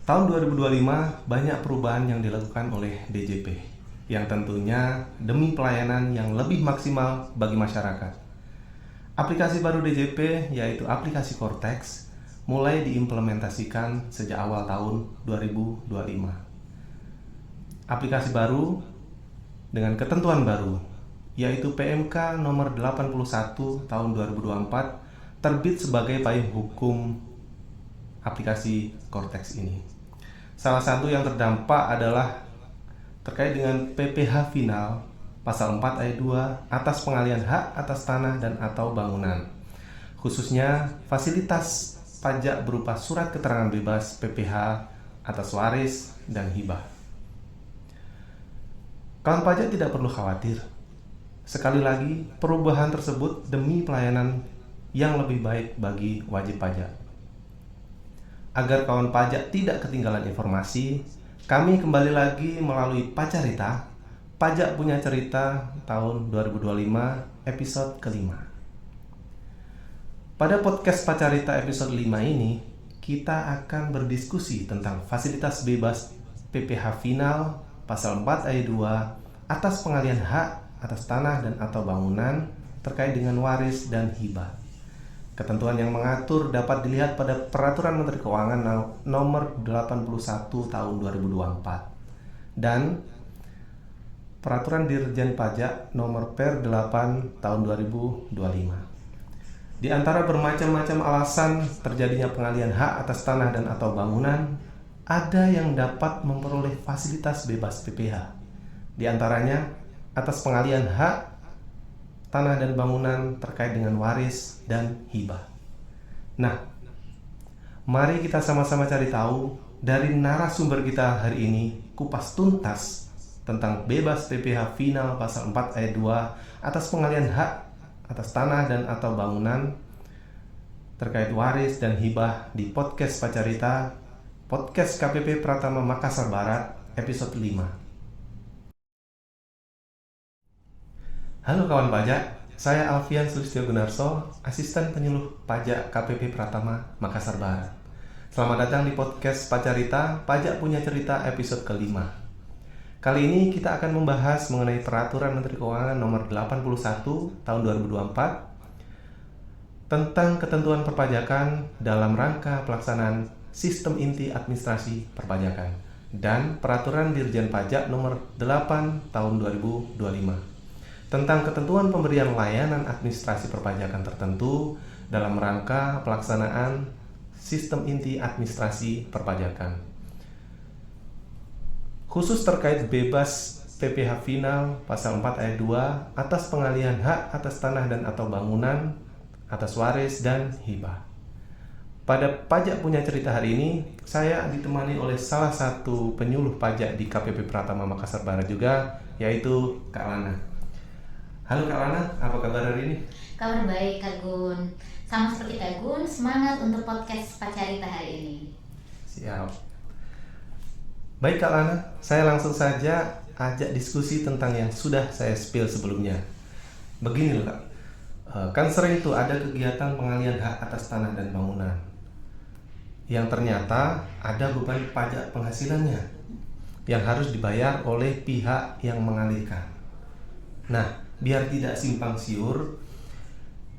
Tahun 2025 banyak perubahan yang dilakukan oleh DJP yang tentunya demi pelayanan yang lebih maksimal bagi masyarakat. Aplikasi baru DJP yaitu aplikasi Cortex mulai diimplementasikan sejak awal tahun 2025. Aplikasi baru dengan ketentuan baru yaitu PMK nomor 81 tahun 2024 terbit sebagai payung hukum aplikasi Cortex ini. Salah satu yang terdampak adalah terkait dengan PPh final pasal 4 ayat 2 atas pengalihan hak atas tanah dan atau bangunan, khususnya fasilitas pajak berupa surat keterangan bebas PPh atas waris dan hibah. Kawan pajak tidak perlu khawatir. Sekali lagi, perubahan tersebut demi pelayanan yang lebih baik bagi wajib pajak. Agar kawan pajak tidak ketinggalan informasi, kami kembali lagi melalui Pacarita, Pajak Punya Cerita tahun 2025 episode kelima. Pada podcast Pacarita episode 5 ini, kita akan berdiskusi tentang fasilitas bebas PPh final pasal 4 ayat 2 atas pengalihan hak atas tanah dan atau bangunan terkait dengan waris dan hibah. Ketentuan yang mengatur dapat dilihat pada Peraturan Menteri Keuangan nomor 81 tahun 2024 dan Peraturan Dirjen Pajak nomor Per 8 tahun 2025. Di antara bermacam-macam alasan terjadinya pengalihan hak atas tanah dan atau bangunan, ada yang dapat memperoleh fasilitas bebas PPh. Di antaranya atas pengalihan hak tanah dan bangunan terkait dengan waris dan hibah. Nah, mari kita sama-sama cari tahu dari narasumber kita hari ini kupas tuntas tentang bebas PPh final pasal 4 ayat 2 atas pengalihan hak atas tanah dan atau bangunan terkait waris dan hibah di podcast Pacarita, podcast KPP Pratama Makassar Barat episode 5. Halo kawan pajak, saya Alfian Sulistyo Gunarso, asisten penyuluh pajak KPP Pratama Makassar Barat. Selamat datang di podcast Pacarita, Pajak Punya Cerita episode kelima. Kali ini kita akan membahas mengenai Peraturan Menteri Keuangan nomor 81 tahun 2024 tentang ketentuan perpajakan dalam rangka pelaksanaan Sistem Inti Administrasi Perpajakan dan Peraturan Dirjen Pajak nomor 8 tahun 2025 tentang ketentuan pemberian layanan administrasi perpajakan tertentu dalam rangka pelaksanaan Sistem Inti Administrasi Perpajakan. Khusus terkait bebas PPh final pasal 4 ayat 2 atas pengalihan hak atas tanah dan atau bangunan, atas waris dan hibah. Pada Pajak Punya Cerita hari ini, saya ditemani oleh salah satu penyuluh pajak di KPP Pratama Makassar Barat juga, yaitu Kak Lana. Halo Kak Lana, apa kabar hari ini? Kabar baik Kak Gun. Sama seperti Kak Gun, semangat untuk podcast Pacarita hari ini. Siap. Baik Kak Lana, saya langsung saja ajak diskusi tentang yang sudah saya spill sebelumnya. Begini loh Kak, kan sering tuh ada kegiatan pengalihan hak atas tanah dan bangunan yang ternyata ada beban pajak penghasilannya yang harus dibayar oleh pihak yang mengalihkan. Nah, biar tidak simpang siur,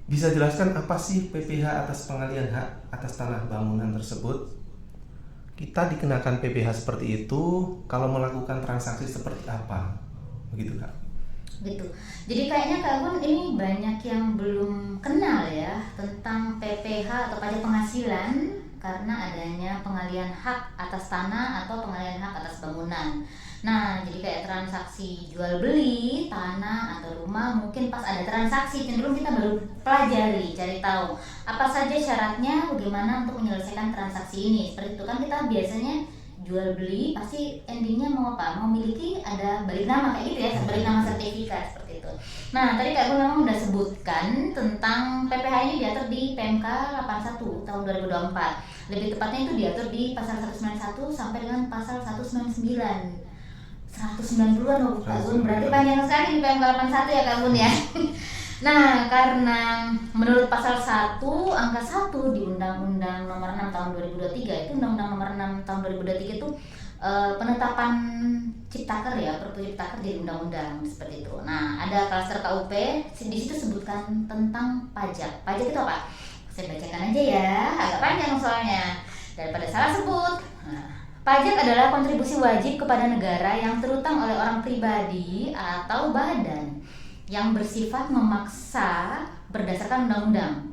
bisa jelaskan apa sih PPh atas pengalihan hak atas tanah bangunan tersebut? Kita dikenakan PPh seperti itu kalau melakukan transaksi seperti apa? Begitu Kak? Gitu. Jadi kayaknya Kak Gun ini banyak yang belum kenal ya tentang PPh atau pajak penghasilan karena adanya pengalihan hak atas tanah atau pengalihan hak atas bangunan. Nah, jadi kayak transaksi jual beli tanah atau rumah, mungkin pas ada transaksi cenderung kita baru pelajari, cari tahu apa saja syaratnya, bagaimana untuk menyelesaikan transaksi ini. Seperti itu kan kita biasanya jual beli pasti endingnya mau apa? Mau miliki ada balik nama kayak gitu ya, balik nama sertifikat seperti itu. Nah, tadi Kak Gun memang udah sebutkan tentang PPh ini diatur di PMK 81 tahun 2024. Lebih tepatnya itu diatur di pasal 191 sampai dengan pasal 199. 190-an loh Kak Gun, berarti panjang sekali di PMK 81 ya Kak Gun ya. Nah, karena menurut pasal 1 angka 1 di Undang-Undang Nomor 6 Tahun 2023 itu Undang-Undang Nomor 6 Tahun 2023 itu penetapan Ciptaker ya, Perpu Ciptaker jadi undang-undang seperti itu. Nah, ada klaster KUP di situ sebutkan tentang pajak. Pajak itu apa? Saya bacakan aja ya, agak panjang soalnya daripada salah sebut. Nah, pajak adalah kontribusi wajib kepada negara yang terutang oleh orang pribadi atau badan yang bersifat memaksa berdasarkan undang-undang.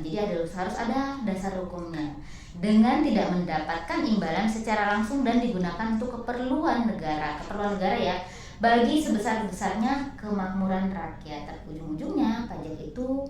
Jadi harus ada dasar hukumnya. Dengan tidak mendapatkan imbalan secara langsung dan digunakan untuk keperluan negara ya, bagi sebesar-besarnya kemakmuran rakyat. Ujung-ujungnya pajak itu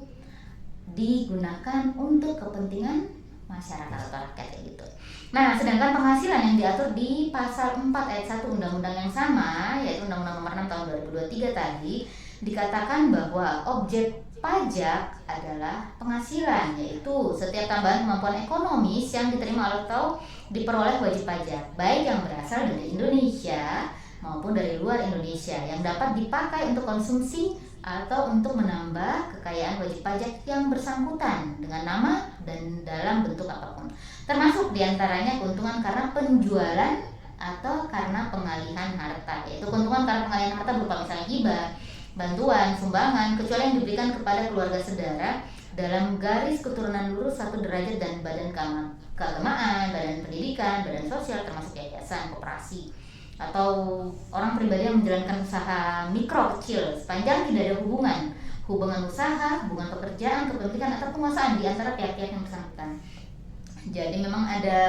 digunakan untuk kepentingan masyarakat atau rakyat gitu. Nah, sedangkan penghasilan yang diatur di pasal 4 ayat 1 undang-undang yang sama, yaitu Undang-Undang Nomor 6 Tahun 2023 tadi, dikatakan bahwa objek pajak adalah penghasilan, yaitu setiap tambahan kemampuan ekonomis yang diterima atau diperoleh wajib pajak, baik yang berasal dari Indonesia maupun dari luar Indonesia, yang dapat dipakai untuk konsumsi atau untuk menambah kekayaan wajib pajak yang bersangkutan dengan nama dan dalam bentuk apapun, termasuk diantaranya keuntungan karena penjualan atau karena pengalihan harta, yaitu keuntungan karena pengalihan harta berupa misalnya hibah, bantuan, sumbangan, kecuali yang diberikan kepada keluarga saudara dalam garis keturunan lurus satu derajat dan badan keagamaan, badan pendidikan, badan sosial termasuk yayasan, koperasi, atau orang pribadi yang menjalankan usaha mikro kecil sepanjang tidak ada hubungan usaha, hubungan pekerjaan, kepemilikan atau penguasaan di antara pihak-pihak yang bersangkutan. Jadi memang ada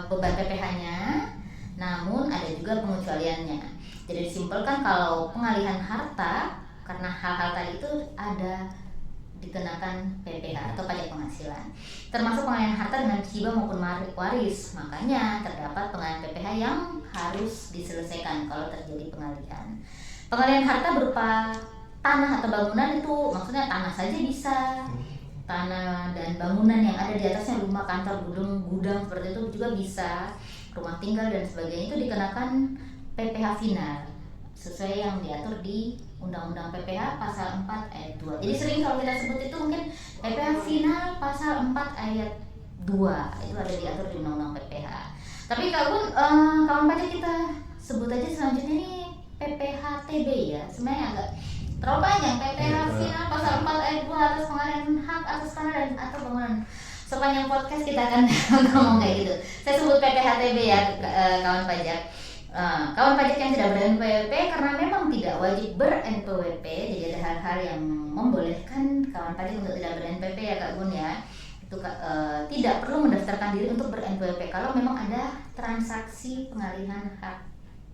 beban PPh-nya, namun ada juga pengecualiannya. Jadi disimpulkan kalau pengalihan harta karena hal-hal tadi itu ada dikenakan PPh atau pajak penghasilan, termasuk pengalihan harta dengan hibah maupun waris. Makanya terdapat pengalihan PPh yang harus diselesaikan kalau terjadi pengalihan. Pengalihan harta berupa tanah atau bangunan, itu maksudnya tanah saja bisa, tanah dan bangunan yang ada di atasnya, rumah, kantor, gudang seperti itu juga bisa, rumah tinggal dan sebagainya, itu dikenakan PPh final sesuai yang diatur di Undang-Undang PPh pasal 4 ayat 2. Jadi sering kalau kita sebut itu mungkin PPh final pasal 4 ayat 2 itu ada diatur di Undang-Undang PPh. Tapi kalau kawan pajak kita sebut aja selanjutnya ini PPh-TB ya, sebenarnya agak terlalu panjang. PPh final pasal 4 ayat 2 atas pengalihan hak atas tanah dan atau bangunan. Sepanjang podcast kita akan ngomong kayak gitu. Saya sebut PPh-TB ya, kawan pajak. Kawan pajak yang tidak ber-NPWP karena memang tidak wajib ber-NPWP, jadi ada hal-hal yang membolehkan kawan pajak untuk tidak ber-NPWP ya Kak Gun ya. Itu tidak perlu mendaftarkan diri untuk ber-NPWP kalau memang ada transaksi pengalihan hak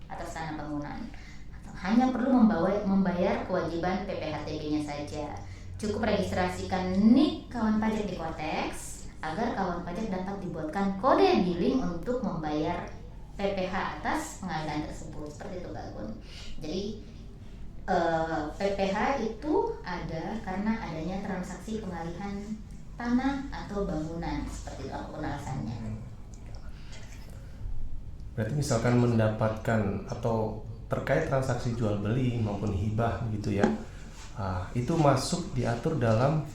atas tanah bangunan. Hanya perlu membayar kewajiban PPh-TB-nya saja. Cukup registrasikan NIK kawan pajak di Kotex agar kawan pajak dapat dibuatkan kode billing untuk membayar PPh atas pengalihan tersebut. Seperti itu Kak Gun. Jadi PPh itu ada karena adanya transaksi pengalihan tanah atau bangunan, seperti itu apapun alasannya. Berarti misalkan mendapatkan atau terkait transaksi jual beli maupun hibah gitu ya, itu masuk diatur dalam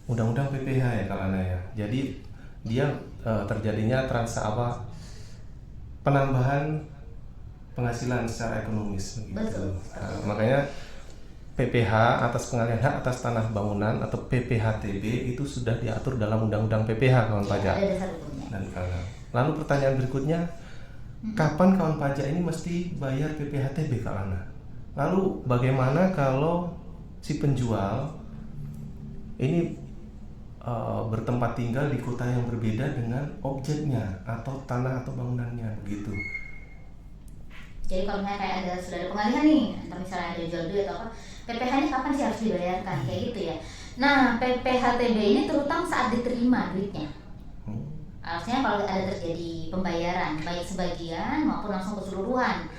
Undang-Undang PPh ya Kak Lana ya. Jadi dia terjadinya penambahan penghasilan secara ekonomis gitu. Makanya PPh atas pengalihan hak atas tanah bangunan atau PPh-TB itu sudah diatur dalam Undang-Undang PPh kawan pajak. Dan lalu pertanyaan berikutnya, kapan kawan pajak ini mesti bayar PPh-TB Kak Lana? Lalu bagaimana kalau si penjual ini bertempat tinggal di kota yang berbeda dengan objeknya atau tanah atau bangunannya begitu? Jadi kalau misalnya kayak sudah ada pengalihan nih, atau misalnya ada jual beli atau apa, PPh-nya kapan sih harus dibayarkan kayak gitu ya. Nah, PPh-TB ini terutama saat diterima duitnya. Artinya kalau ada terjadi pembayaran baik sebagian maupun langsung keseluruhan.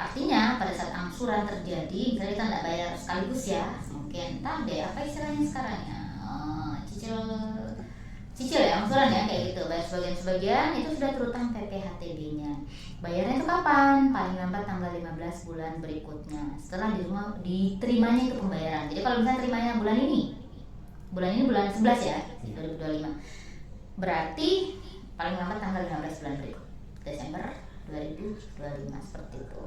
Artinya pada saat angsuran terjadi, misalnya kita nggak bayar sekaligus ya, mungkin entah deh apa istilahnya sekarang ya, cicil cicil ya, angsuran ya kayak gitu, bayar sebagian-sebagian itu sudah terutang PPHTB-nya. Bayarnya itu kapan? Paling lambat tanggal 15 bulan berikutnya setelah diterimanya itu pembayaran. Jadi kalau misalnya terimanya bulan ini bulan 11 ya 2025, berarti paling lambat tanggal 15 bulan berikut Desember 2025 seperti itu.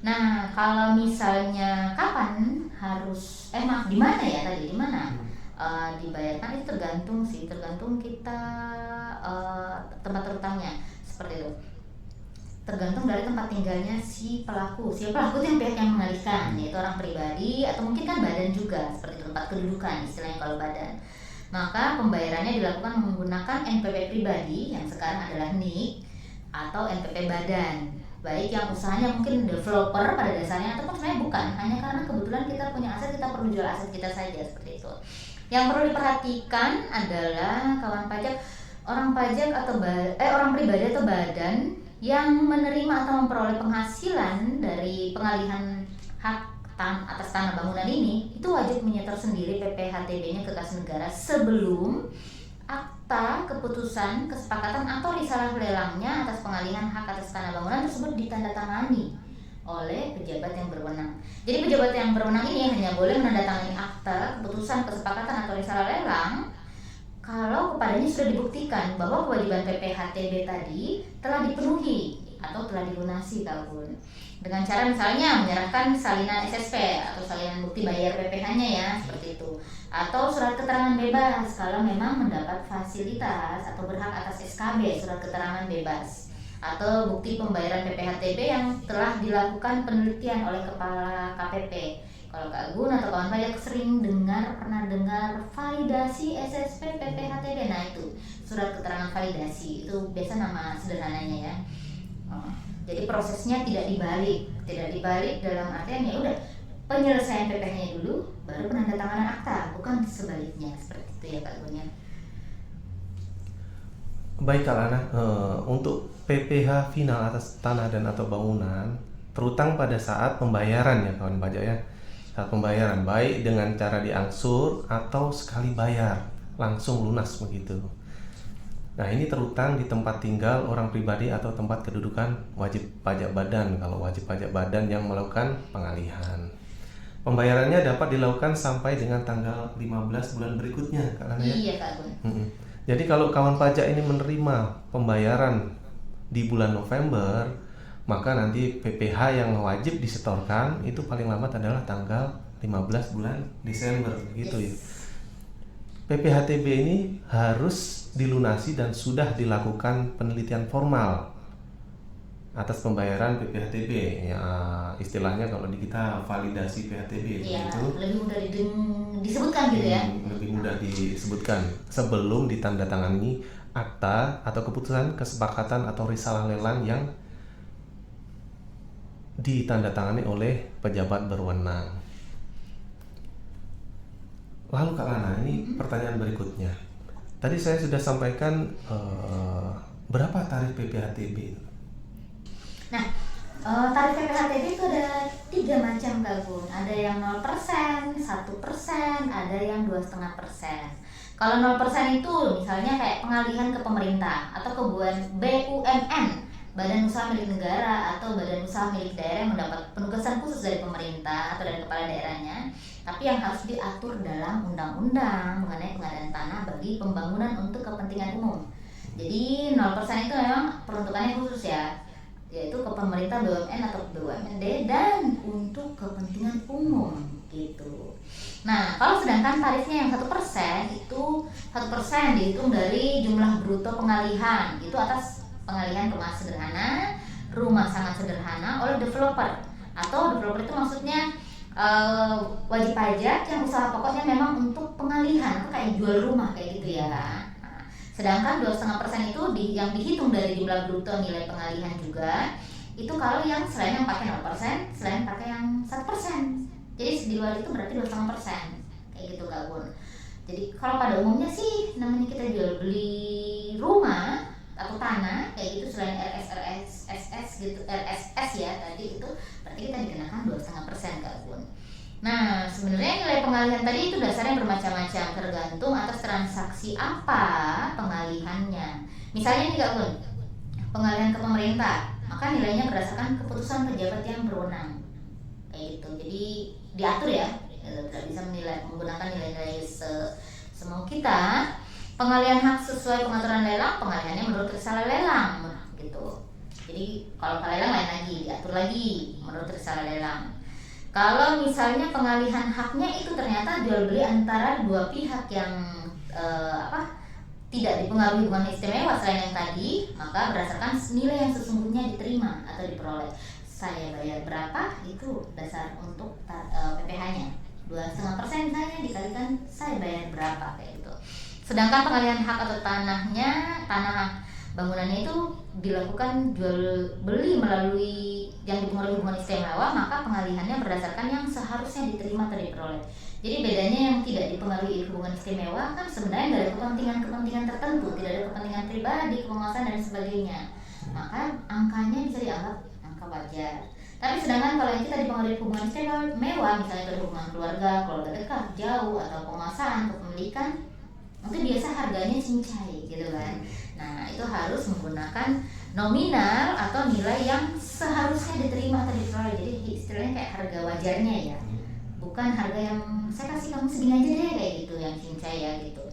Nah, kalau misalnya kapan harus di mana ya tadi, di mana dibayarkan itu tergantung kita tempat terutangnya seperti itu. Tergantung dari tempat tinggalnya si pelaku itu yang pihak yang mengalihkan, yaitu orang pribadi atau mungkin kan badan juga, seperti itu, tempat kedudukan istilahnya kalau badan. Maka pembayarannya dilakukan menggunakan NPP pribadi yang sekarang adalah NIK atau NPP badan, baik yang usahanya mungkin developer pada dasarnya ataupun sebenarnya bukan, hanya karena kebetulan kita punya aset, kita perlu jual aset kita saja, seperti itu. Yang perlu diperhatikan adalah kawan pajak, orang pribadi atau badan yang menerima atau memperoleh penghasilan dari pengalihan hak atas tanah bangunan ini itu wajib menyetor sendiri PPHTB-nya ke kas negara sebelum akta keputusan kesepakatan atau risalah lelangnya atas pengalihan hak atas tanah bangunan tersebut ditandatangani oleh pejabat yang berwenang. Jadi pejabat yang berwenang ini hanya boleh menandatangani akta keputusan kesepakatan atau risalah lelang kalau kepadanya sudah dibuktikan bahwa kewajiban PPHTB tadi telah dipenuhi atau telah dilunasi Kak dengan cara misalnya menyerahkan salinan SSP atau salinan bukti bayar PPh-nya ya, seperti itu, atau surat keterangan bebas kalau memang mendapat fasilitas atau berhak atas SKB, surat keterangan bebas, atau bukti pembayaran PPHTB yang telah dilakukan penelitian oleh kepala KPP. Kalau Kak Gun atau kawan pajak pernah dengar validasi SSP PPHTB, nah itu surat keterangan validasi, itu biasa nama sederhananya ya. Jadi prosesnya tidak dibalik dalam artian ya udah penyelesaian PPh-nya dulu baru penandatanganan akta, bukan sebaliknya, seperti itu ya Kak Gun ya. Baik Kak Lana, untuk PPh final atas tanah dan atau bangunan terutang pada saat pembayaran ya kawan pajak ya, saat pembayaran baik dengan cara diangsur atau sekali bayar langsung lunas begitu. Nah ini terutang di tempat tinggal orang pribadi atau tempat kedudukan wajib pajak badan kalau wajib pajak badan yang melakukan pengalihan. Pembayarannya dapat dilakukan sampai dengan tanggal 15 bulan berikutnya Kak Lana ya? Iya Kak Gun. Jadi kalau kawan pajak ini menerima pembayaran di bulan November, maka nanti PPh yang wajib disetorkan itu paling lambat adalah tanggal 15 bulan Desember gitu ya. PPHTB ini harus dilunasi dan sudah dilakukan penelitian formal atas pembayaran PPHTB ya, istilahnya kalau di kita validasi PHTB ya, itu lebih mudah disebutkan gitu ya. Lebih mudah disebutkan sebelum ditandatangani akta atau keputusan kesepakatan atau risalah lelang yang ditandatangani oleh pejabat berwenang. Lalu Kak Lana, ini pertanyaan berikutnya. Tadi saya sudah sampaikan berapa tarif PPHTB itu? Nah, tarif PPHTB itu ada 3 macam Kak Gun. Ada yang 0%, 1%, ada yang 2,5%. Kalau 0% itu misalnya kayak pengalihan ke pemerintah atau ke BUMN, badan usaha milik negara atau badan usaha milik daerah yang mendapat penugasan khusus dari pemerintah atau dari kepala daerahnya, tapi yang harus diatur dalam undang-undang mengenai pengadaan tanah bagi pembangunan untuk kepentingan umum. Jadi 0% itu memang peruntukannya khusus ya, yaitu ke pemerintah, BUMN atau BUMD dan untuk kepentingan umum gitu. Nah, kalau sedangkan tarifnya yang 1% itu 1% dihitung dari jumlah bruto pengalihan, itu atas pengalihan rumah sederhana, rumah sangat sederhana oleh developer, atau developer itu maksudnya wajib pajak yang usaha pokoknya memang untuk pengalihan atau kayak jual rumah kayak gitu ya. Nah, sedangkan 2,5% itu yang dihitung dari jumlah bruto nilai pengalihan juga, itu kalau yang selain yang pakai 0%, selain pakai yang 1%. Jadi di luar itu berarti 2,5% kayak gitu Kak Gun. Jadi kalau pada umumnya sih namanya kita jual beli rumah atau tanah kayak gitu, selain RSS gitu, RSS ya tadi itu berarti kita dikenakan 2,5% Kak Gun. Nah, sebenarnya nilai pengalihan tadi itu dasarnya bermacam-macam, tergantung atas transaksi apa misalnya nih Kak Gun, pengalihan ke pemerintah, maka nilainya berdasarkan keputusan pejabat yang berwenang, kayak gitu. Jadi diatur ya, tidak bisa menggunakan nilai-nilai semau kita. Pengalihan hak sesuai pengaturan lelang, pengalihannya menurut risalah lelang, gitu. Jadi kalau lelang lain lagi, diatur lagi menurut risalah lelang. Kalau misalnya pengalihan haknya itu ternyata jual beli antara dua pihak yang tidak dipengaruhi hubungan istimewa selain yang tadi, maka berdasarkan nilai yang sesungguhnya diterima atau diperoleh. Saya bayar berapa, itu dasar untuk PPh-nya. 2,5% misalnya dikalikan saya bayar berapa, kayak gitu. Sedangkan pengalihan hak atau tanah bangunannya itu dilakukan jual beli melalui yang dipengaruhi hubungan istimewa, maka pengalihannya berdasarkan yang seharusnya diterima atau diperoleh. Jadi bedanya yang tidak dipengaruhi hubungan istimewa kan sebenarnya dari kepentingan tertentu, tidak ada kepentingan pribadi, penguasaan dan sebagainya. Maka angkanya bisa dianggap angka wajar. Tapi sedangkan kalau yang kita dipengaruhi hubungan istimewa, misalnya dari hubungan keluarga dekat, jauh, atau penguasaan, kepemilikan, itu biasa harganya cincai gitu kan. Nah itu harus menggunakan nominal atau nilai yang seharusnya diterima atau diperoleh. Jadi istilahnya kayak harga wajarnya ya, bukan harga yang saya kasih kamu segini aja deh kayak gitu, yang cincai ya gitu.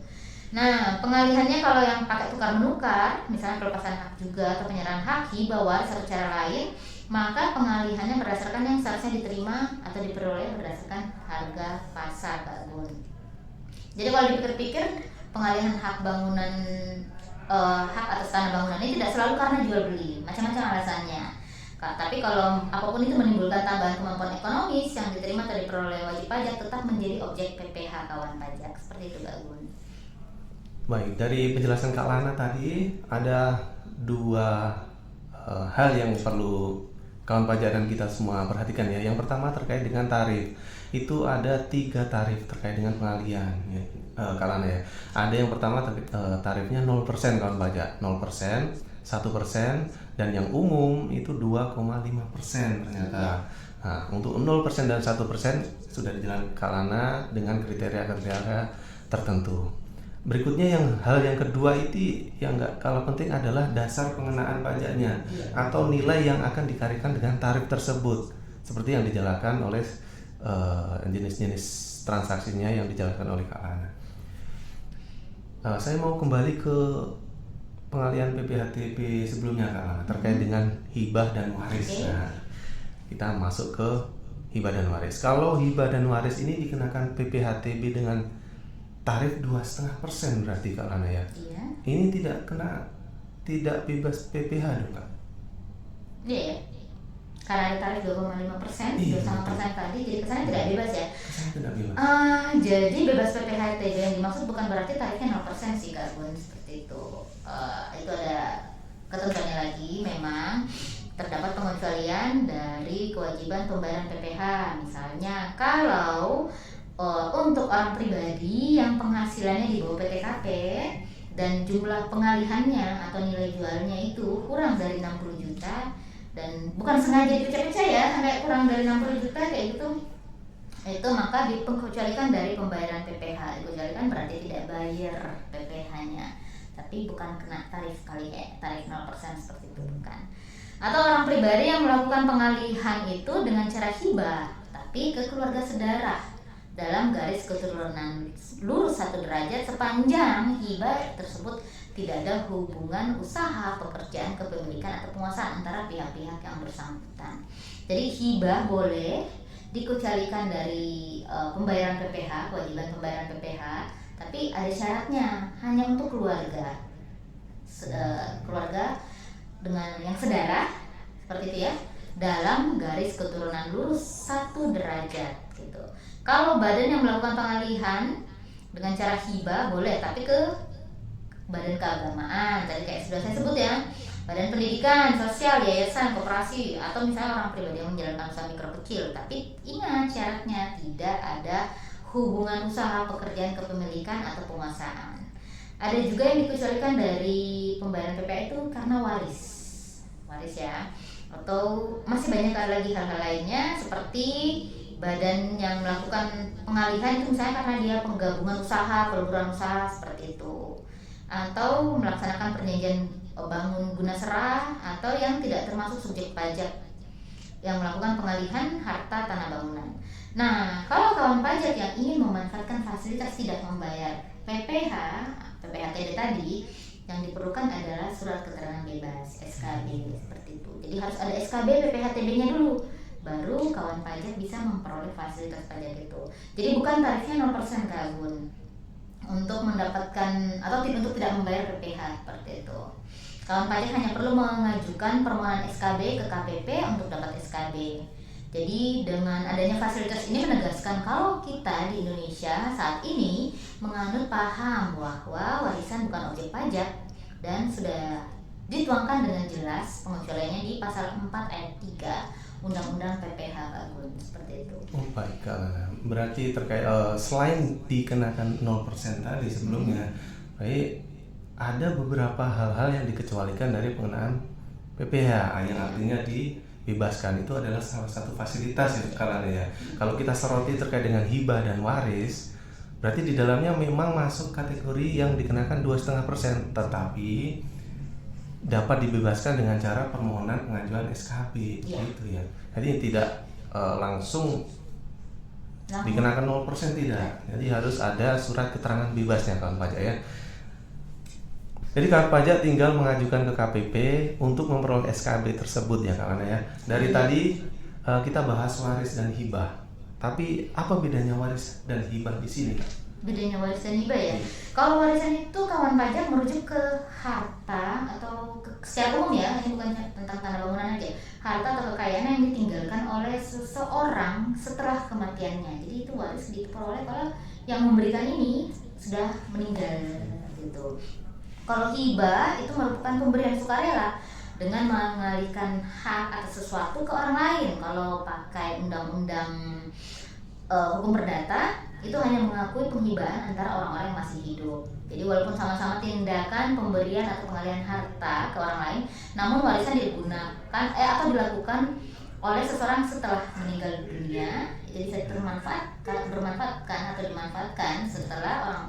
Nah pengalihannya kalau yang pakai tukar menukar, misalnya pelepasan hak juga atau penyerahan hak, hibah, waris atau cara lain, maka pengalihannya berdasarkan yang seharusnya diterima atau diperoleh berdasarkan harga pasar, Kak Gun. Jadi kalau dipikir-pikir, pengalihan hak bangunan, hak atas tanah bangunan ini tidak selalu karena jual beli, macam-macam alasannya. Tapi kalau apapun itu menimbulkan tambahan kemampuan ekonomis yang diterima atau diperoleh wajib pajak, tetap menjadi objek PPh kawan pajak. Seperti itu Kak Gun. Baik, dari penjelasan Kak Lana tadi ada dua hal yang perlu kawan pajak dan kita semua perhatikan ya. Yang pertama terkait dengan tarif. Itu ada 3 tarif terkait dengan pengalihan ya, Kak Lana ya. Ada yang pertama tarifnya 0% kawan pajak, 0%, 1%, dan yang umum itu 2,5% ternyata. Nah, untuk 0% dan 1% sudah dijelaskan Kak Lana dengan kriteria-kriteria tertentu. Berikutnya hal yang kedua itu yang nggak kalah penting adalah dasar pengenaan pajaknya atau nilai yang akan dikarikan dengan tarif tersebut, seperti yang dijelaskan oleh jenis-jenis transaksinya yang dijelaskan oleh Kak Lana. Saya mau kembali ke pengalihan PPh-TB sebelumnya Kak Lana terkait dengan hibah dan waris. Nah, kita masuk ke hibah dan waris. Kalau hibah dan waris ini dikenakan PPh-TB dengan tarif 2,5% berarti Kak Lana ya. Iya. Ini tidak bebas PPh dong Kak? Iya. Karena ada tarif 2,5%, 2,5% tadi, jadi kesannya tidak bebas ya. Kesannya tidak bebas. Jadi bebas PPh-TB yang dimaksud bukan berarti tarifnya 0% sih Kak Gun, seperti itu. Itu ada ketentuannya lagi, memang terdapat pengecualian dari kewajiban pembayaran PPh. Misalnya kalau untuk orang pribadi yang penghasilannya di bawah PTKP dan jumlah pengalihannya atau nilai jualnya itu kurang dari 60 juta dan bukan sengaja dipecah-pecah ya sampai kurang dari 60 juta kayak gitu, itu maka dipengecualikan dari pembayaran PPh. Dikecualikan berarti tidak bayar PPh-nya, tapi bukan kena tarif kali kayak tarif 0% seperti itu, bukan. Atau orang pribadi yang melakukan pengalihan itu dengan cara hibah tapi ke keluarga sedarah dalam garis keturunan lurus 1 derajat sepanjang hibah tersebut tidak ada hubungan usaha, pekerjaan, kepemilikan atau penguasaan antara pihak-pihak yang bersangkutan. Jadi hibah boleh dikecualikan dari pembayaran PPh, kewajiban pembayaran PPh, tapi ada syaratnya, hanya untuk keluarga dengan yang sedarah seperti itu ya, dalam garis keturunan lurus 1 derajat gitu. Kalau badan yang melakukan pengalihan dengan cara hibah boleh, tapi ke badan keagamaan tadi kayak sudah saya sebut ya, badan pendidikan, sosial, yayasan, koperasi, atau misalnya orang pribadi yang menjalankan usaha mikro kecil. Tapi ingat syaratnya tidak ada hubungan usaha, pekerjaan, kepemilikan atau penguasaan. Ada juga yang dikecualikan dari pembayaran PPh itu karena waris ya, atau masih banyak lagi hal-hal lainnya seperti badan yang melakukan pengalihan itu misalnya karena dia penggabungan usaha, peluruhan usaha seperti itu, atau melaksanakan perjanjian bangun guna serah atau yang tidak termasuk subjek pajak yang melakukan pengalihan harta tanah bangunan. Nah, kalau kawan pajak yang ingin memanfaatkan fasilitas tidak membayar PPH, PPHTB tadi, yang diperlukan adalah surat keterangan bebas SKB seperti itu. Jadi harus ada SKB PPHTB-nya dulu, baru kawan pajak bisa memperoleh fasilitas pajak itu. Jadi bukan tarifnya 0% Kak Gun untuk mendapatkan atau untuk tidak membayar PPH seperti itu. Kawan pajak hanya perlu mengajukan permohonan SKB ke KPP untuk dapat SKB. Jadi dengan adanya fasilitas ini menegaskan kalau kita di Indonesia saat ini menganut paham bahwa warisan bukan objek pajak dan sudah dituangkan dengan jelas pengecualiannya di pasal 4 ayat 3 Undang-Undang PPH Kak Gun, seperti itu. Oh baik Kak Lana. Berarti terkait selain dikenakan 0% tadi sebelumnya, baik ada beberapa hal-hal yang dikecualikan dari pengenaan PPH yang artinya dibebaskan. Itu adalah salah satu fasilitas ya Kak Lana ya. Kalau kita soroti terkait dengan hibah dan waris, berarti di dalamnya memang masuk kategori yang dikenakan 2,5%, tetapi dapat dibebaskan dengan cara permohonan pengajuan SKB gitu ya. Jadi tidak langsung dikenakan 0% tidak. Jadi harus ada surat keterangan bebasnya kawan pajak ya. Jadi kawan pajak tinggal mengajukan ke KPP untuk memperoleh SKB tersebut ya Kak Lana ya. Dari tadi kita bahas waris dan hibah. Tapi apa bedanya waris dan hibah di sini Kak? Bedanya waris dan hibah ya. Kalau warisan itu kawan pajak merujuk ke harta atau secara umum ya, ini bukan tentang tanah bangunan aja. Harta atau kekayaan yang ditinggalkan oleh seseorang setelah kematiannya. Jadi itu waris diperoleh kalau yang memberikan ini sudah meninggal gitu. Kalau hibah itu merupakan pemberian sukarela dengan mengalihkan hak atas sesuatu ke orang lain. Kalau pakai undang-undang hukum perdata itu hanya mengakui penghibahan antara orang-orang yang masih hidup. Jadi walaupun sama-sama tindakan pemberian atau pengalihan harta ke orang lain, namun warisan digunakan atau dilakukan oleh seseorang setelah meninggal dunia. Jadi bisa bermanfaatkan atau dimanfaatkan setelah orang.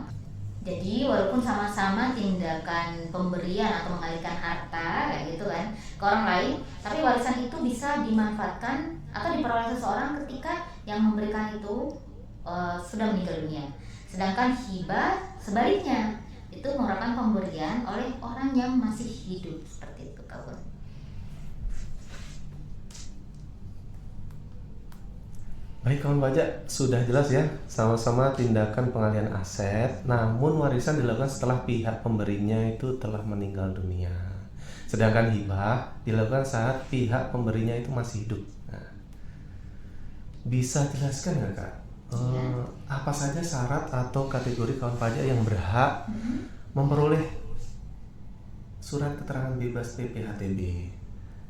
Jadi walaupun sama-sama tindakan pemberian atau mengalihkan harta kayak gitu kan ke orang lain, tapi warisan itu bisa dimanfaatkan atau diperoleh seseorang ketika yang memberikan itu sudah meninggal dunia. Sedangkan hibah sebaliknya itu merupakan pemberian oleh orang yang masih hidup seperti itu kawan. Baik kawan pajak, sudah jelas ya, sama-sama tindakan pengalihan aset, namun warisan dilakukan setelah pihak pemberinya itu telah meninggal dunia. Sedangkan hibah dilakukan saat pihak pemberinya itu masih hidup. Nah, bisa jelaskan nggak Kak? Apa saja syarat atau kategori kawan pajak yang berhak memperoleh surat keterangan bebas PPHTB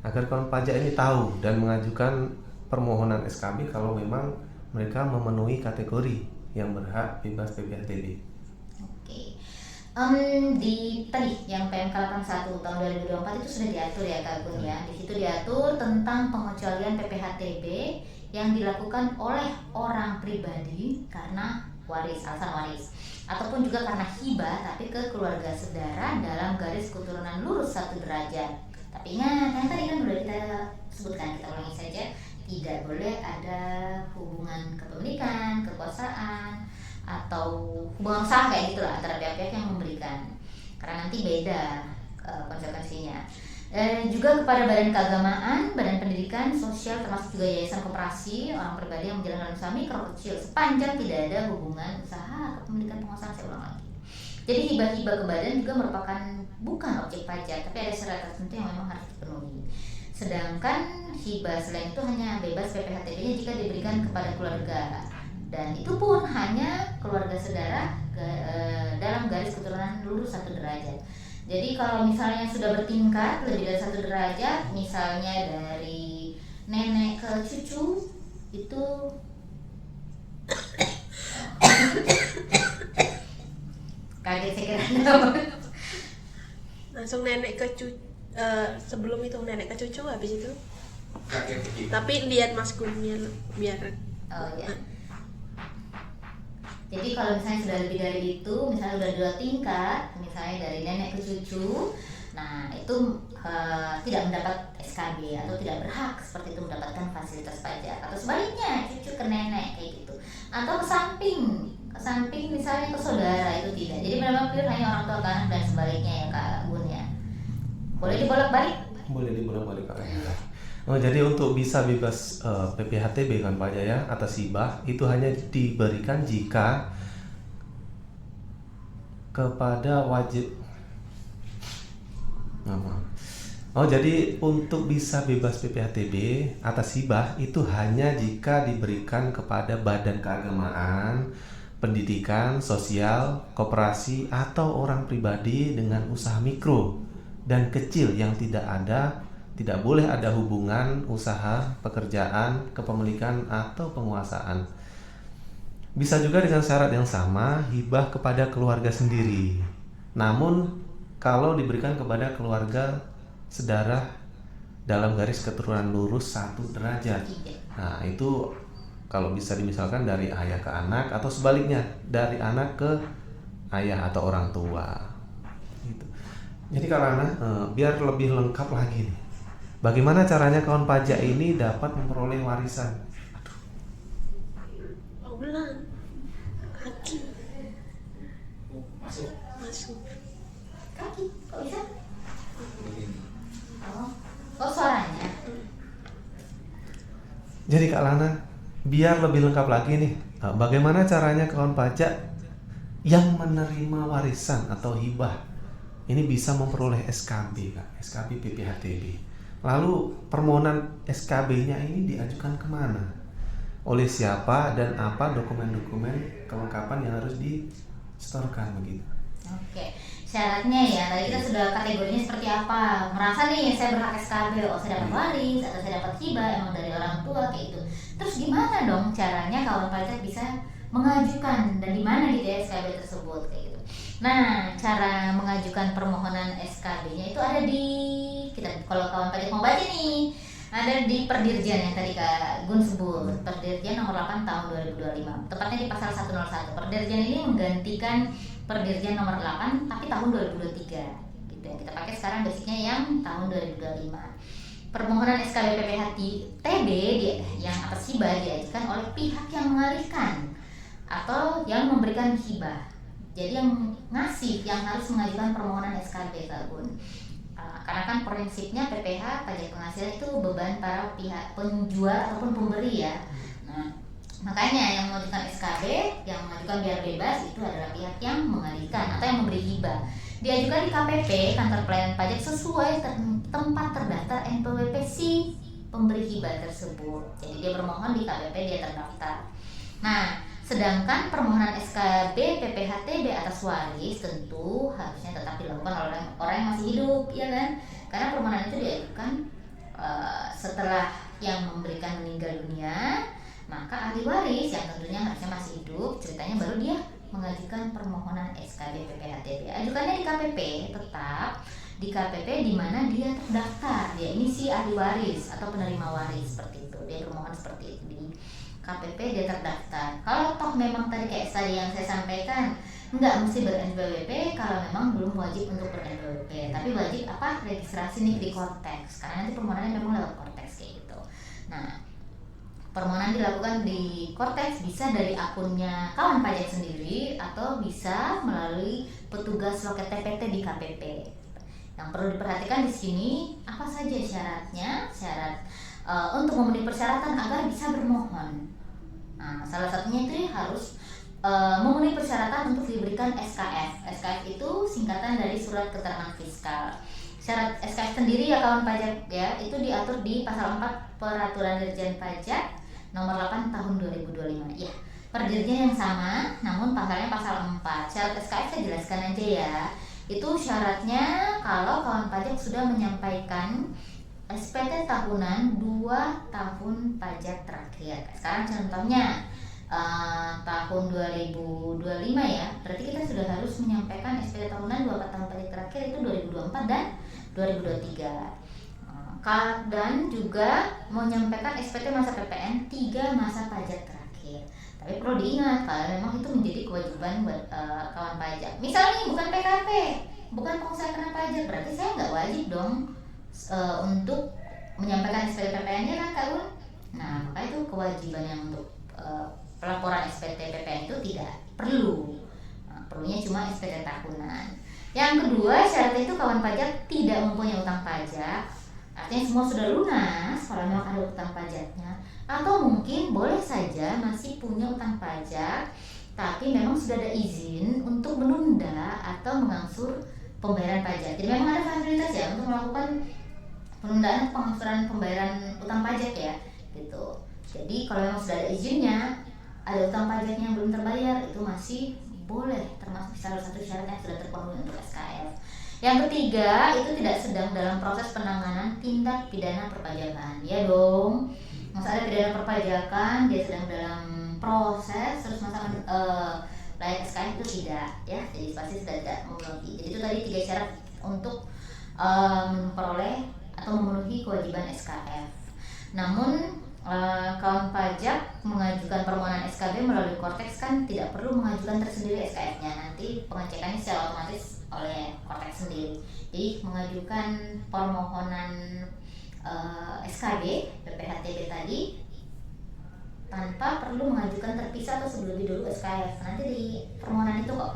agar kawan pajak ini tahu dan mengajukan permohonan SKB kalau memang mereka memenuhi kategori yang berhak bebas PPHTB. Oke. Di tadi yang PMK 81 tahun 2024 itu sudah diatur ya Kak Gun ya. Di situ diatur tentang pengecualian PPHTB yang dilakukan oleh orang pribadi karena alasan waris ataupun juga karena hibah tapi ke keluarga saudara dalam garis keturunan lurus 1 derajat. Tapi ingat yang tadi kan sudah kita sebutkan, kita ulangi saja, tidak boleh ada hubungan kepemilikan, kekuasaan atau hubungan usaha kayak gitulah antara pihak-pihak yang memberikan, karena nanti beda konsekuensinya. Juga kepada badan keagamaan, badan pendidikan, sosial, termasuk juga yayasan koperasi, orang pribadi yang menjalankan usaha mikro kecil sepanjang tidak ada hubungan usaha kepemilikan penguasaan. Saya ulang lagi. Jadi hibah-hibah ke badan juga merupakan bukan objek pajak, tapi ada syarat tertentu yang memang harus dipenuhi. Sedangkan hibah selain itu hanya bebas PPHTB-nya jika diberikan kepada keluarga, dan itu pun hanya keluarga saudara dalam garis keturunan lurus 1 derajat. Jadi kalau misalnya sudah bertingkat lebih dari 1 derajat, misalnya dari nenek ke cucu, itu kaget saya kira. Langsung nenek ke cucu, sebelum itu nenek ke cucu, habis itu tapi lihat mas Gunnya biar. Oh ya. Jadi kalau misalnya sudah lebih dari itu, misalnya sudah 2 tingkat, misalnya dari nenek ke cucu, Nah, itu tidak mendapat SKB atau tidak berhak seperti itu mendapatkan fasilitas pajak, atau sebaliknya cucu ke nenek kayak gitu, atau ke samping misalnya ke saudara itu tidak. Jadi memang pure hanya orang tua ke anak dan sebaliknya ya Kak Gun ya. Boleh dibolak-balik? Boleh dibolak-balik Kak. Oh, jadi untuk bisa bebas PPHTB kan Pak Jaya atas hibah itu hanya diberikan jika kepada wajib. Oh, jadi untuk bisa bebas PPHTB atas hibah itu hanya jika diberikan kepada badan keagamaan, pendidikan, sosial, koperasi, atau orang pribadi dengan usaha mikro dan kecil yang tidak boleh ada hubungan usaha, pekerjaan, kepemilikan, atau penguasaan. Bisa juga dengan syarat yang sama, hibah kepada keluarga sendiri. Namun kalau diberikan kepada keluarga sedarah dalam garis keturunan lurus 1 derajat. Nah, itu kalau bisa dimisalkan dari ayah ke anak atau sebaliknya dari anak ke ayah atau orang tua. Gitu. Jadi karena biar lebih lengkap lagi nih, bagaimana caranya kawan pajak ini dapat memperoleh warisan? Ulang kaki masuk Kaki, kok bisa? Oh suaranya. Jadi Kak Lana, biar lebih lengkap lagi nih, bagaimana caranya kawan pajak yang menerima warisan atau hibah ini bisa memperoleh SKB, Kak, SKB PPHTB. Lalu permohonan SKB-nya ini diajukan kemana? Oleh siapa dan apa dokumen-dokumen kelengkapan yang harus disetorkan begitu? Oke, syaratnya ya, tadi kita sudah kategorinya seperti apa. Merasa nih saya berhak SKB, oh saya dapat waris atau saya dapat hibah emang dari orang tua kayak gitu. Terus gimana dong caranya kawan pajak bisa mengajukan dan di mana gitu ya SKB tersebut kayak gitu. Nah, cara mengajukan permohonan SKB-nya itu ada di kalau kawan pajak mau baca nih, ada di Perdirjen yang tadi Kak Gun sebut, Perdirjen nomor 8 tahun 2025. Tepatnya di pasal 101. Perdirjen ini menggantikan Perdirjen nomor 8 tapi tahun 2023 gitu ya. Kita pakai sekarang basicnya yang tahun 2025. Permohonan SKB PPHTB yang atas hibah diajukan oleh pihak yang mengalihkan atau yang memberikan hibah. Jadi yang ngasih yang harus mengajukan permohonan SKB Kak Gun. Karena kan prinsipnya PPH pajak penghasilan itu beban para pihak penjual ataupun pemberi ya. Nah, makanya yang mengajukan SKB, yang mengajukan biar bebas itu adalah pihak yang mengalihkan atau yang memberi hibah. Diajukan di KPP, kantor pelayanan pajak sesuai tempat terdaftar NPWP si pemberi hibah tersebut. Jadi dia bermohon di KPP, dia terdaftar. Nah, sedangkan permohonan SKB PPHTB atas waris tentu harusnya tetap dilakukan oleh orang yang masih hidup, ya kan? Karena permohonan itu diajukan setelah yang memberikan meninggal dunia, maka ahli waris yang tentunya harusnya masih hidup, ceritanya baru dia mengajukan permohonan SKB PPHTB. Ajukannya di KPP, tetap di KPP di mana dia terdaftar. Dia ini si ahli waris atau penerima waris seperti itu. Dia bermohon seperti itu di KPP, dia terdaftar. Kalau toh memang tadi kayak tadi yang saya sampaikan, nggak mesti ber-NPWP kalau memang belum wajib untuk ber-NPWP, tapi wajib apa registrasi nih di Kortex, karena nanti permohonannya memang lewat Kortex kayak gitu. Nah, permohonan dilakukan di Kortex bisa dari akunnya kawan pajak sendiri atau bisa melalui petugas loket TPT di KPP. Yang perlu diperhatikan di sini apa saja syaratnya, untuk memenuhi persyaratan agar bisa bermohon. Nah, salah satunya itu harus memenuhi persyaratan untuk diberikan SKF. SKF itu singkatan dari surat keterangan fiskal. Syarat SKF sendiri ya kawan pajak ya, itu diatur di pasal 4 Peraturan Dirjen Pajak nomor 8 tahun 2025. Ya, perdirjen yang sama, namun pasalnya pasal 4. Syarat SKF saya jelaskan aja ya. Itu syaratnya kalau kawan pajak sudah menyampaikan SPT tahunan 2 tahun pajak terakhir. Sekarang contohnya tahun 2025 ya, berarti kita sudah harus menyampaikan SPT tahunan 2 tahun pajak terakhir itu 2024 dan 2023. Dan juga menyampaikan SPT masa PPN 3 masa pajak terakhir. Tapi perlu diingat kalau memang itu menjadi kewajiban buat kawan pajak. Misalnya bukan PKP, bukan pengusaha kena pajak, berarti saya nggak wajib dong untuk menyampaikan SPT PPN-nya kan Kak Gun. Nah maka itu kewajiban yang untuk pelaporan SPT PPN itu tidak perlu. Perlunya cuma SPT tahunan. Yang kedua, syaratnya itu kawan pajak tidak mempunyai utang pajak. Artinya semua sudah lunas kalau memang ada utang pajaknya. Atau mungkin boleh saja masih punya utang pajak, tapi memang sudah ada izin untuk menunda atau mengangsur pembayaran pajak. Jadi memang ada fasilitas ya untuk melakukan penundaan pengangsuran pembayaran utang pajak ya, gitu. Jadi kalau memang sudah ada izinnya, ada utang pajaknya yang belum terbayar, itu masih boleh termasuk salah satu syarat yang sudah terpenuhi untuk SKF. Yang ketiga, itu tidak sedang dalam proses penanganan tindak pidana perpajakan. Ya dong, masa ada pidana perpajakan dia sedang dalam proses terus masa layak SKF itu tidak ya, jadi pasti sudah tidak memenuhi. Jadi itu tadi 3 syarat untuk memperoleh atau memenuhi kewajiban SKF. Namun kawan pajak mengajukan permohonan SKB melalui Kortex kan tidak perlu mengajukan tersendiri SKF-nya, nanti pengecekannya secara otomatis oleh Kortex sendiri. Jadi mengajukan permohonan SKB PPHTB tadi tanpa perlu mengajukan terpisah atau sebelum dulu SKF. Nanti di permohonan itu kok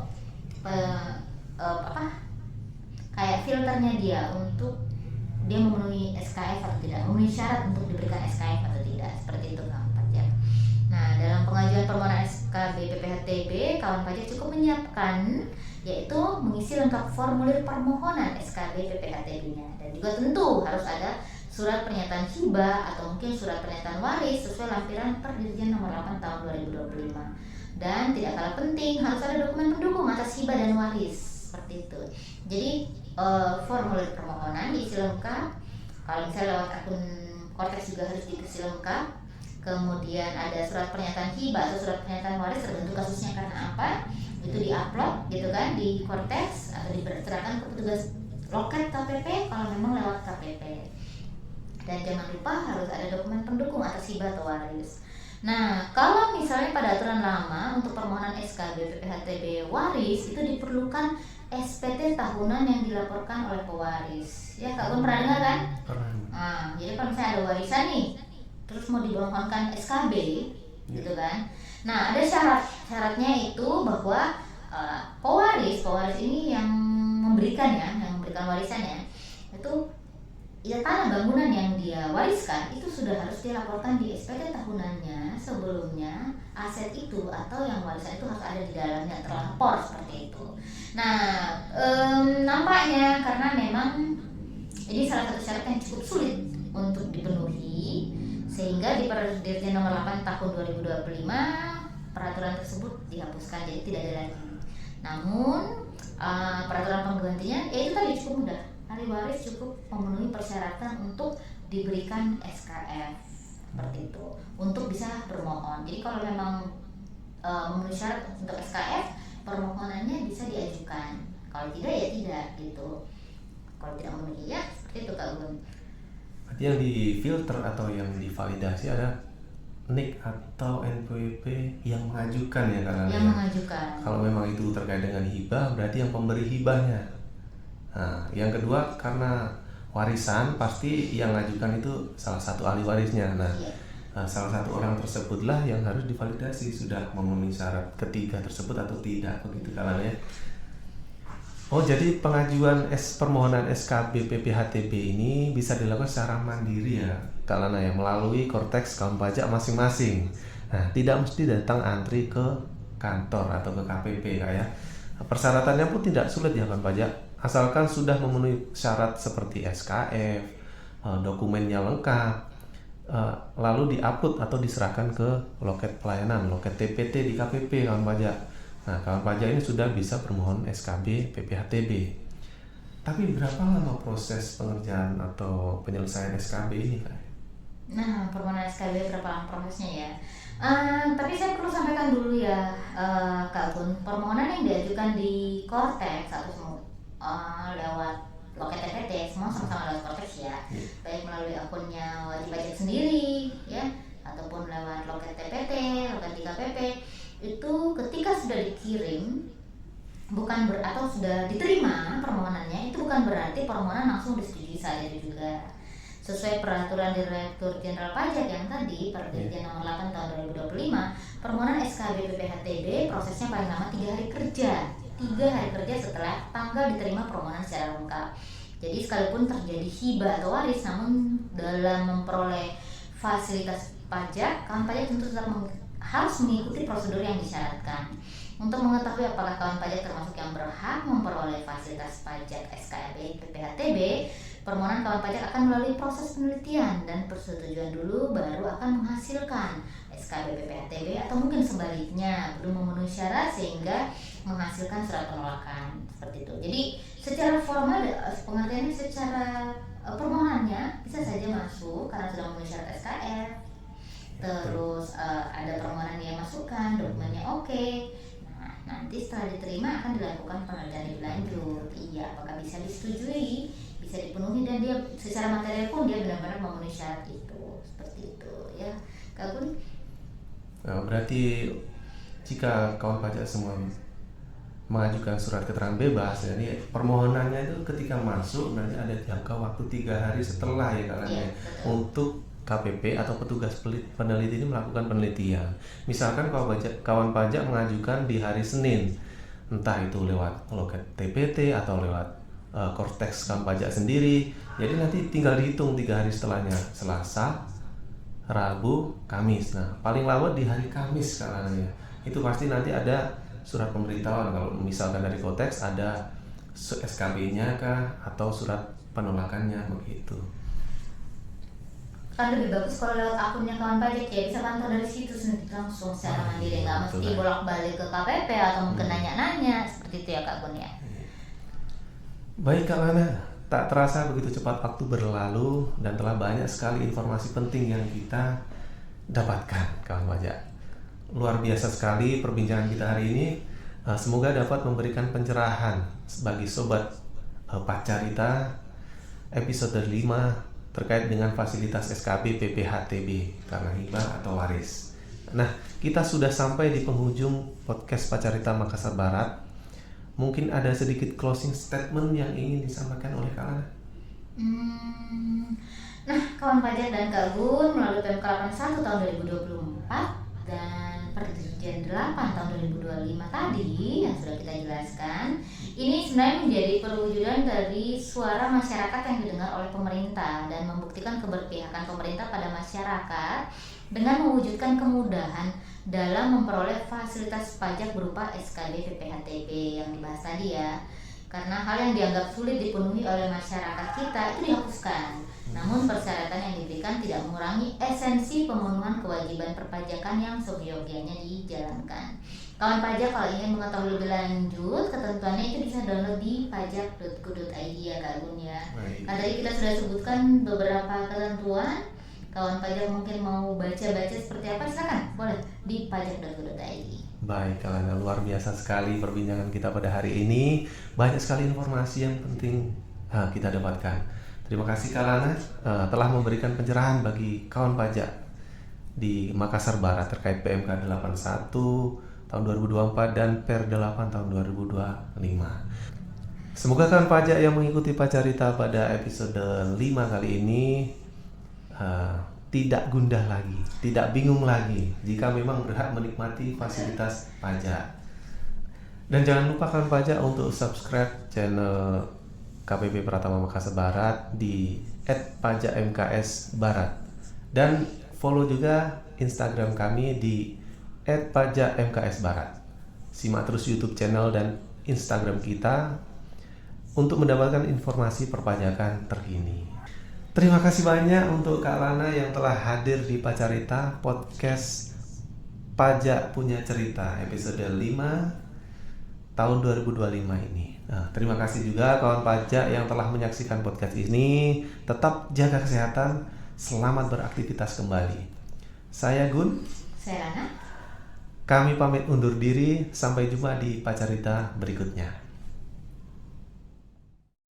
kayak filternya dia untuk dia memenuhi SKF atau tidak, memenuhi syarat untuk diberikan SKF atau tidak, seperti itu kawan pajak. Nah, dalam pengajuan permohonan SKB PPHTB, kawan pajak cukup menyiapkan yaitu mengisi lengkap formulir permohonan SKB PPHTB-nya, dan juga tentu harus ada surat pernyataan hibah atau mungkin surat pernyataan waris sesuai lampiran Perdirjen nomor 8 tahun 2025. Dan tidak kalah penting harus ada dokumen pendukung atas hibah dan waris, seperti itu. Jadi formulir permohonan diisi lengkap. Kalau misalnya lewat akun Kortex juga harus diisi lengkap. Kemudian ada surat pernyataan hibah atau surat pernyataan waris terbentuk kasusnya karena apa, itu diupload gitu kan di Kortex atau diserahkan ke petugas loket KPP kalau memang lewat KPP. Dan jangan lupa harus ada dokumen pendukung atas hibah atau waris. Nah, kalau misalnya pada aturan lama untuk permohonan SKB PPHTB waris itu diperlukan SPT tahunan yang dilaporkan oleh pewaris. Ya, Kak Gun pernah dengar kan? Pernah. Nah, jadi kalau misalnya ada warisan nih, terus mau dimohonkan SKB, gitu kan? Nah, ada syaratnya itu bahwa pewaris ini yang memberikan warisannya itu ya tanah bangunan yang dia wariskan itu sudah harus dilaporkan di SPT tahunannya sebelumnya aset itu atau yang warisan itu harus ada di dalamnya terlapor seperti itu. Nah, nampaknya karena memang ini salah satu syarat yang cukup sulit untuk dipenuhi sehingga di Perdirjen nomor 8 tahun 2025 peraturan tersebut dihapuskan, jadi tidak ada lagi. Namun peraturan penggantinya ya itu tadi cukup mudah. Ahli waris cukup memenuhi persyaratan untuk diberikan SKF seperti itu untuk bisa bermohon. Jadi kalau memang memenuhi syarat untuk SKF, permohonannya bisa diajukan. Kalau tidak ya tidak gitu. Kalau tidak memenuhi ya seperti itu Kak Gun. Berarti yang difilter atau yang divalidasi ada NIK atau NPWP yang mengajukan ya Kak. Yang mengajukan. Kalau memang itu terkait dengan hibah, berarti yang pemberi hibahnya. Nah, yang kedua karena warisan pasti yang mengajukan itu salah satu ahli warisnya. Nah, salah satu orang tersebutlah yang harus divalidasi sudah memenuhi syarat ketiga tersebut atau tidak, begitu kalanya. Oh, jadi pengajuan permohonan SKB PPHTB ini bisa dilakukan secara mandiri ya, kalana ya, melalui Kortex kawan pajak masing-masing. Nah, tidak mesti datang antri ke kantor atau ke KPP ya. Persyaratannya pun tidak sulit ya kawan pajak, asalkan sudah memenuhi syarat seperti SKF, dokumennya lengkap, lalu diupload atau diserahkan ke loket pelayanan, loket TPT di KPP kawan pajak. Nah, kawan pajak ini sudah bisa bermohon SKB PPHTB. Tapi berapa lama proses pengerjaan atau penyelesaian SKB ini, Kak? Nah, permohonan SKB berapa lama prosesnya ya? Tapi saya perlu sampaikan dulu ya, Kak Gun, permohonan yang diajukan di Kortex atau lewat loket TPT semua sama-sama lewat Kortex ya, baik melalui akunnya wajib pajak sendiri ya, ataupun lewat loket TPT, loket di KPP, itu ketika sudah dikirim atau sudah diterima permohonannya, itu bukan berarti permohonan langsung disetujui saja juga. Sesuai peraturan Direktur Jenderal Pajak yang tadi, Perjanjian nomor 8 tahun 2025, permohonan SKB PPh-TB prosesnya paling lama 3 hari kerja. 3 hari kerja setelah tanggal diterima permohonan secara lengkap. Jadi sekalipun terjadi hibah atau waris, namun dalam memperoleh fasilitas pajak, kawan pajak tentu tetap harus mengikuti prosedur yang disyaratkan. Untuk mengetahui apakah kawan pajak termasuk yang berhak memperoleh fasilitas pajak SKB PPh-TB, permohonan kawan pajak akan melalui proses penelitian dan persetujuan dulu, baru akan menghasilkan SKB PPh-TB, atau mungkin sebaliknya belum memenuhi syarat sehingga menghasilkan surat penolakan, seperti itu. Jadi secara formal pengertiannya, secara permohonannya bisa saja masuk karena sudah memenuhi syarat SKF. Terus ada permohonan yang masukkan, dokumennya oke. Nah, nanti setelah diterima akan dilakukan penelitian lebih lanjut. Iya, apakah bisa disetujui, bisa dipenuhi, dan dia secara material pun dia benar-benar memenuhi syarat itu. Seperti itu ya, Kak Gun. Nah, berarti jika kawan pajak semua mengajukan surat keterangan bebas, jadi permohonannya itu ketika masuk nanti ada jangka waktu 3 hari setelah ya Kak Lana, untuk KPP atau petugas peneliti ini melakukan penelitian. Misalkan kawan pajak mengajukan di hari Senin, entah itu lewat loket TPT atau lewat Kortex kawan pajak sendiri, jadi nanti tinggal dihitung 3 hari setelahnya, Selasa, Rabu, Kamis. Nah, paling lama di hari Kamis Kak Lana ya. Itu pasti nanti ada surat pemberitahuan, kalau misalkan dari Kortex ada SKB-nya kah atau surat penolakannya, begitu. Kan lebih bagus kalau lewat akunnya kawan pajak ya, bisa pantau dari situ sendiri langsung secara mandiri, nggak mesti bolak-balik ke KPP atau mungkin nanya-nanya, seperti itu ya Kak Gun ya. Baik Kak Lana, tak terasa begitu cepat waktu berlalu dan telah banyak sekali informasi penting yang kita dapatkan kawan pajak. Luar biasa sekali perbincangan kita hari ini. Semoga dapat memberikan pencerahan bagi sobat Pacarita episode 5 terkait dengan fasilitas SKB PPh-TB karena hibah atau waris. Nah, kita sudah sampai di penghujung podcast Pacarita Makassar Barat. Mungkin ada sedikit closing statement yang ingin disampaikan oleh Kak Lana. Nah, kawan pajak dan Kak Gun, melalui PMK 81 tahun 2024 dan Perjanjian 8 tahun 2025 tadi yang sudah kita jelaskan, ini sebenarnya menjadi perwujudan dari suara masyarakat yang didengar oleh pemerintah dan membuktikan keberpihakan pemerintah pada masyarakat dengan mewujudkan kemudahan dalam memperoleh fasilitas pajak berupa SKB PPh-TB yang dibahas tadi ya. Karena hal yang dianggap sulit dipenuhi oleh masyarakat kita itu dihapuskan. Namun persyaratan yang diberikan tidak mengurangi esensi pemenuhan kewajiban perpajakan yang seyogianya dijalankan. Kawan pajak kalau ingin mengetahui lebih lanjut ketentuannya itu bisa download di pajak.go.id ya Kak Gun ya. Nah, tadi kita sudah sebutkan beberapa ketentuan. Kawan pajak mungkin mau baca-baca seperti apa, silakan boleh di pajak.go.id. Baik Kak Lana, luar biasa sekali perbincangan kita pada hari ini. Banyak sekali informasi yang penting kita dapatkan. Terima kasih Kak Lana telah memberikan pencerahan bagi kawan pajak di Makassar Barat terkait PMK 81 tahun 2024 dan Per 8 tahun 2025. Semoga kawan pajak yang mengikuti Pacarita pada episode 5 kali ini tidak gundah lagi, tidak bingung lagi jika memang berhak menikmati fasilitas pajak. Dan jangan lupa kawan pajak untuk subscribe channel KPP Pratama Makassar Barat di @pajakmksbarat dan follow juga Instagram kami di @pajakmksbarat. Simak terus YouTube channel dan Instagram kita untuk mendapatkan informasi perpajakan terkini. Terima kasih banyak untuk Kak Lana yang telah hadir di Pacarita Podcast Pajak Punya Cerita episode 5 tahun 2025 ini. Nah, terima kasih juga kawan pajak yang telah menyaksikan podcast ini. Tetap jaga kesehatan, selamat beraktivitas kembali. Saya Gun. Saya Lana. Kami pamit undur diri, sampai jumpa di Pacarita berikutnya.